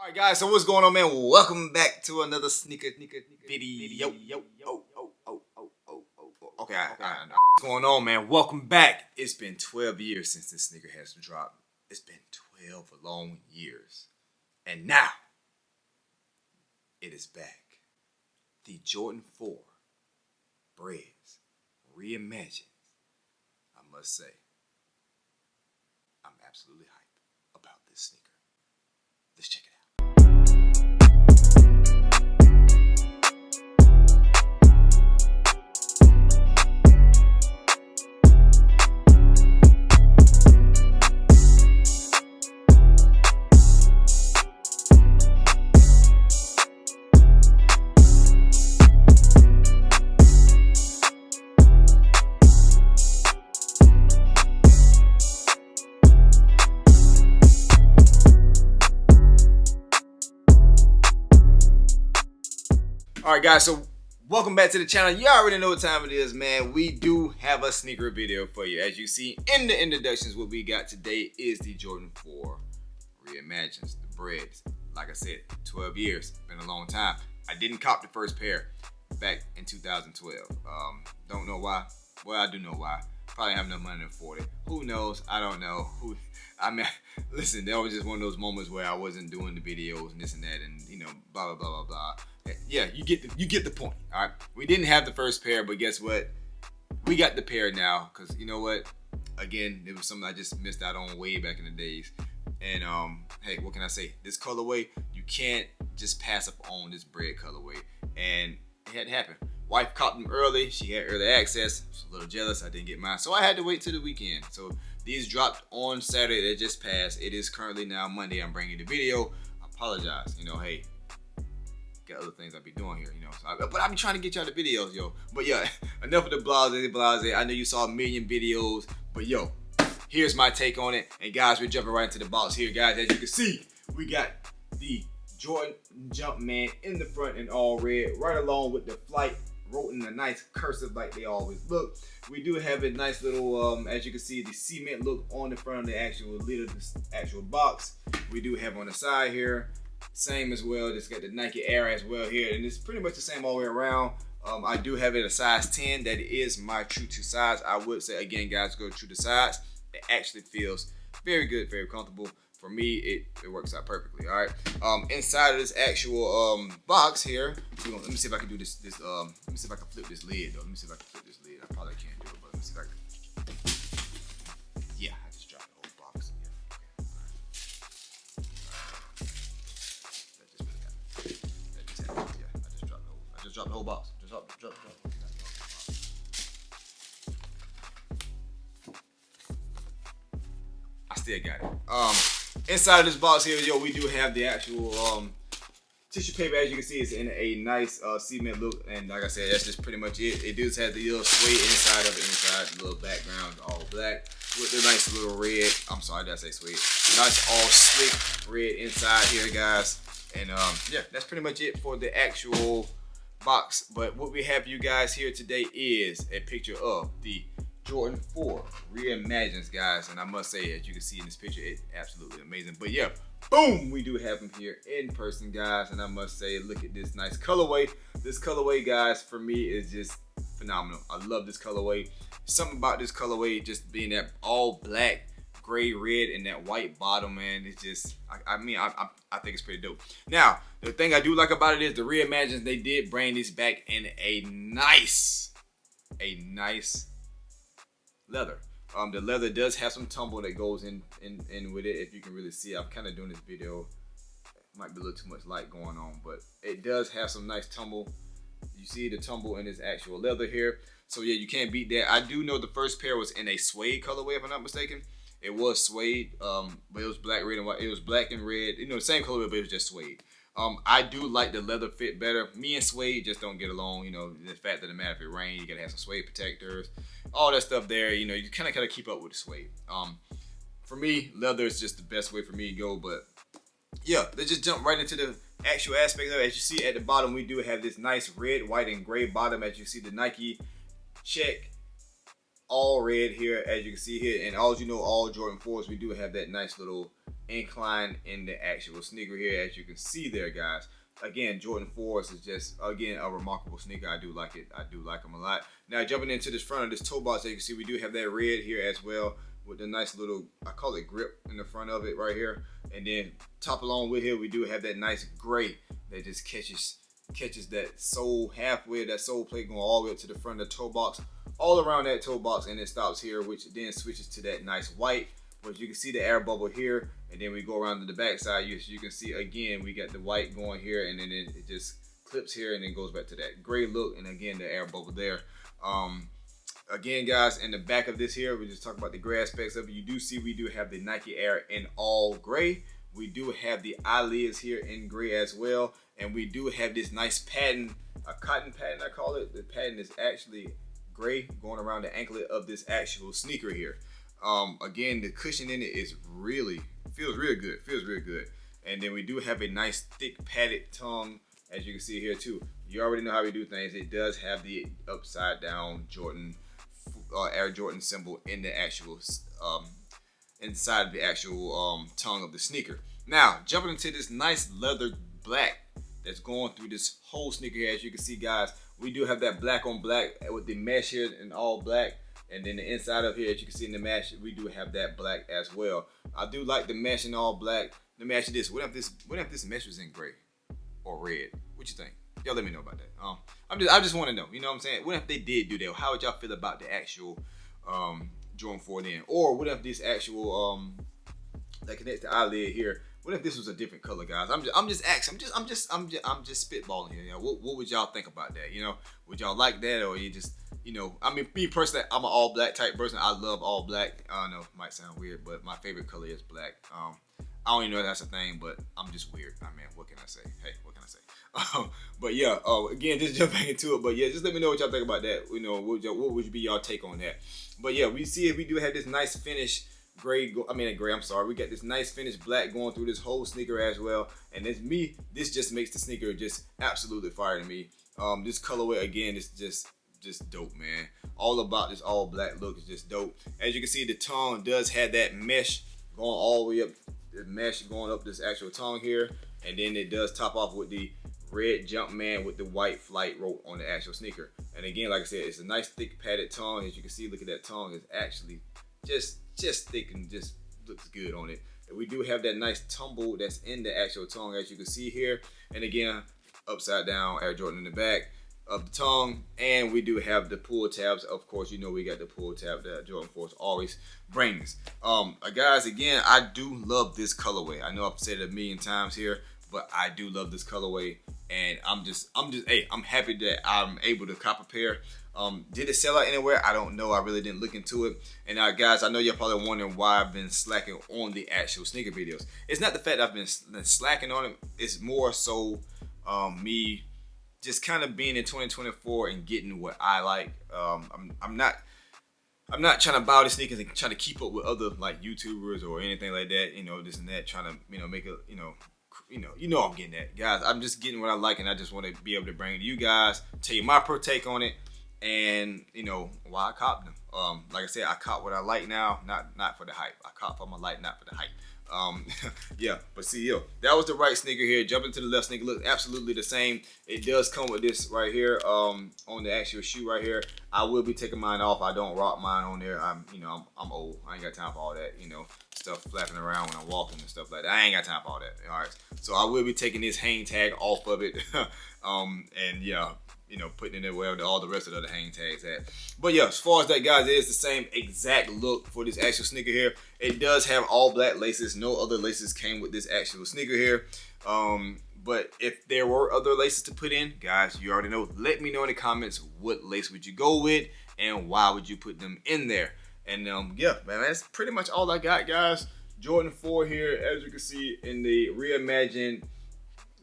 Alright guys, so what's going on, man? Welcome back to another sneaker video. Okay, I know what's going on, man. Welcome back. It's been 12 years since this sneaker has dropped. It's been 12 long years. And now, it is back. The Jordan 4 Bred Reimagined. I must say, I'm absolutely hyped about this sneaker. Let's check it out. Alright guys, so welcome back to the channel. You already know what time it is, man. We do have a sneaker video for you. As you see in the introductions, what we got today is the Jordan 4 Reimagined, the Bred. Like I said, 12 years, been a long time. I didn't cop the first pair back in 2012. Don't know why. Well, I do know why. Probably have enough money to afford it. Who knows? I don't know. I mean, listen, that was just one of those moments where I wasn't doing the videos and this and that, and you know, blah blah blah blah blah. Yeah, you get the point. All right, we didn't have the first pair, but guess what? We got the pair now, because you know what? Again, it was something I just missed out on way back in the days. And hey, what can I say? This colorway, you can't just pass up on this Bred colorway, and it had to happen. Wife caught them early. She had early access. I was a little jealous. I didn't get mine, so I had to wait till the weekend. So these dropped on Saturday. They just passed. It is currently now Monday. I'm bringing the video. I apologize. You know, hey, got other things I be doing here. You know, but I be trying to get y'all the videos, yo. But yeah, enough of the blase. I know you saw a million videos, but yo, here's my take on it. And guys, we're jumping right into the box here, guys. As you can see, we got the Jordan Jumpman in the front in all red, right along with the Flight wrote in a nice cursive like they always look. We do have a nice little, as you can see, the cement look on the front of the actual lid of the actual box. We do have on the side here, same as well. Just got the Nike Air as well here, and it's pretty much the same all the way around. I do have it a size 10. That is my true to size. I would say again, guys, go true to size. It actually feels very good, very comfortable. For me, it works out perfectly. All right. Inside of this actual box here, let me see if I can do this. Let me see if I can flip this lid though. Let me see if I can flip this lid. I probably can't do it, but let me see if I can. Yeah, I just dropped the whole box. Yeah. Okay. All right. That just happened. Yeah, I just dropped the whole box. Just dropped the whole box. I still got it. Inside of this box here, yo, we do have the actual tissue paper. As you can see, it's in a nice cement look, and like I said, that's just pretty much it. It does have the little suede inside of it, the little background, all black with the nice little red. I'm sorry, did I say suede? Nice all slick red inside here, guys. And yeah, that's pretty much it for the actual box. But what we have you guys here today is a picture of the Jordan 4 Reimagined, guys, and I must say, as you can see in this picture, it's absolutely amazing. But yeah, boom, we do have them here in person, guys, and I must say, look at this nice colorway. This colorway, guys, for me is just phenomenal. I love this colorway. Something about this colorway just being that all black, gray, red, and that white bottom, man. It's just, I think it's pretty dope. Now, the thing I do like about it is the Reimagined. They did bring this back in a nice leather. The leather does have some tumble that goes in with it. If you can really see, I'm kind of doing this video. Might be a little too much light going on, but it does have some nice tumble. You see the tumble in this actual leather here. So yeah, you can't beat that. I do know the first pair was in a suede colorway, if I'm not mistaken. It was suede, but it was black, red, and white. It was black and red. You know, the same colorway, but it was just suede. I do like the leather fit better. Me and suede just don't get along. You know, the fact that the matter if it rains, you gotta have some suede protectors, all that stuff there. You know, you kind of gotta keep up with the suede. For me, leather is just the best way for me to go. But yeah, let's just jump right into the actual aspect of it. As you see at the bottom, we do have this nice red, white, and gray bottom. As you see, the Nike check, all red here, as you can see here. And all you know, all Jordan 4s, we do have that nice little incline in the actual sneaker here, as you can see there, guys. Again, Jordan 4s is just, again, a remarkable sneaker. I do like it. I do like them a lot. Now, jumping into this front of this toe box, as you can see, we do have that red here as well with the nice little, I call it grip in the front of it right here. And then top along with here, we do have that nice gray that just catches that sole halfway, that sole plate going all the way up to the front of the toe box, all around that toe box, and it stops here, which then switches to that nice white, which you can see the air bubble here, and then we go around to the back side. You can see again we got the white going here, and then it just clips here and then goes back to that gray look, and again the air bubble there. Again, guys, in the back of this here, we just talk about the gray aspects of it. You do see we do have the Nike Air in all gray. We do have the eyelids here in gray as well, and we do have this nice pattern, a cotton pattern I call it. The pattern is actually gray going around the anklet of this actual sneaker here. Again, the cushion in it is feels real good. And then we do have a nice thick padded tongue, as you can see here too. You already know how we do things. It does have the upside down Jordan Air Jordan symbol in the actual inside of the actual tongue of the sneaker. Now, jumping into this nice leather black that's going through this whole sneaker here, as you can see, guys, we do have that black on black with the mesh here in all black. And then the inside of here, as you can see in the mesh, we do have that black as well. I do like the mesh in all black. Let me ask you this: what if this mesh was in gray or red? What you think? Y'all let me know about that. I just want to know. You know what I'm saying? What if they did do that? How would y'all feel about the actual Jordan 4 then? Or what if this actual that connects the eyelid here? What if this was a different color, guys? I'm just asking. I'm just spitballing here. You know, what would y'all think about that? You know, would y'all like that, or you just, you know, I mean, me personally, I'm an all black type person. I love all black. I don't know, it might sound weird, but my favorite color is black. I don't even know if that's a thing, but I'm just weird. I mean, what can I say? Hey, what can I say? But yeah, again, just jump back into it. But yeah, just let me know what y'all think about that. You know, what would be y'all take on that? But yeah, we see if we do have this nice finish gray. I'm sorry. We got this nice finish black going through this whole sneaker as well. And this just makes the sneaker just absolutely fire to me. This colorway again is just dope, man. All about this all black look is just dope. As you can see, the tongue does have that mesh going all the way up. The mesh going up this actual tongue here, and then it does top off with the red Jumpman with the white flight rope on the actual sneaker. And again, like I said, it's a nice thick padded tongue. As you can see, look at that tongue. It's actually just thick and just looks good on it. And we do have that nice tumble that's in the actual tongue, as you can see here. And again, upside down Air Jordan in the back of the tongue, and we do have the pull tabs. Of course, you know we got the pull tab that Jordan 4 always brings. Guys, again, I do love this colorway. I know I've said it a million times here, but I do love this colorway, and I'm happy that I'm able to cop a pair. Did it sell out anywhere? I don't know. I really didn't look into it. And guys, I know you're probably wondering why I've been slacking on the actual sneaker videos. It's not the fact that I've been slacking on it. It's more so me just kind of being in 2024 and getting what I like. I'm not trying to buy all the sneakers and trying to keep up with other like YouTubers or anything like that. You know, this and that. Trying to make a I'm getting that, guys. I'm just getting what I like, and I just want to be able to bring it to you guys, tell you my take on it, and why I copped them. Like I said, I cop what I like now, not for the hype. I cop for my light, not for the hype. Yeah, but see, that was the right sneaker here. Jumping to the left sneaker looks absolutely the same. It does come with this right here on the actual shoe right here. I will be taking mine off. I don't rock mine on there. I'm old. I ain't got time for all that, stuff flapping around when I'm walking and stuff like that. I ain't got time for all that. All right, so I will be taking this hang tag off of it. And yeah, putting it where all the rest of the hang tags at. But yeah, as far as that, guys, it is the same exact look for this actual sneaker here. It does have all black laces. No other laces came with this actual sneaker here. But if there were other laces to put in, guys, you already know. Let me know in the comments what lace would you go with and why would you put them in there. And yeah, man, that's pretty much all I got, guys. Jordan 4 here, as you can see in the Reimagined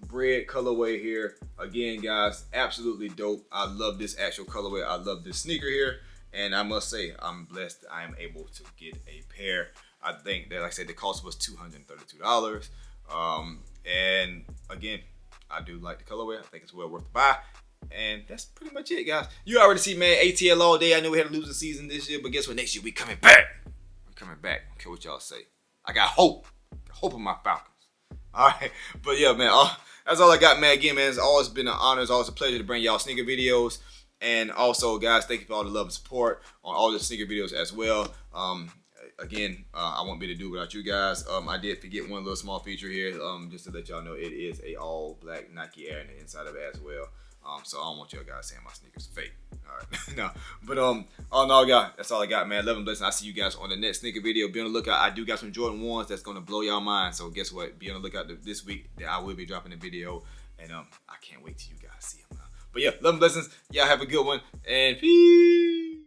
Bred colorway here. Again, guys, absolutely dope. I love this actual colorway. I love this sneaker here, and I must say I'm blessed that I am able to get a pair. I think that, like I said, the cost was $232. And again, I do like the colorway. I think it's well worth the buy. And that's pretty much it, guys. You already see, man, ATL all day. I know we had a losing season this year, but guess what? Next year we coming back. We're coming back. I don't care what y'all say. I got hope. hope of my Falcons. All right, but yeah, man, that's all I got, man. Again, man, it's always been an honor. It's always a pleasure to bring y'all sneaker videos. And also, guys, thank you for all the love and support on all the sneaker videos as well. Again, I won't be able to do without you guys. I did forget one little small feature here, just to let y'all know it is a all black Nike Airness inside of it as well. So I don't want y'all guys saying my sneakers fake. All right, no, but all in all, guys, that's all I got, man. Love and blessings. I'll see you guys on the next sneaker video. Be on the lookout. I do got some Jordan 1s that's gonna blow y'all mind. So guess what? Be on the lookout this week. That I will be dropping a video, and I can't wait till you guys see them. But yeah, love and blessings. Y'all have a good one, and peace.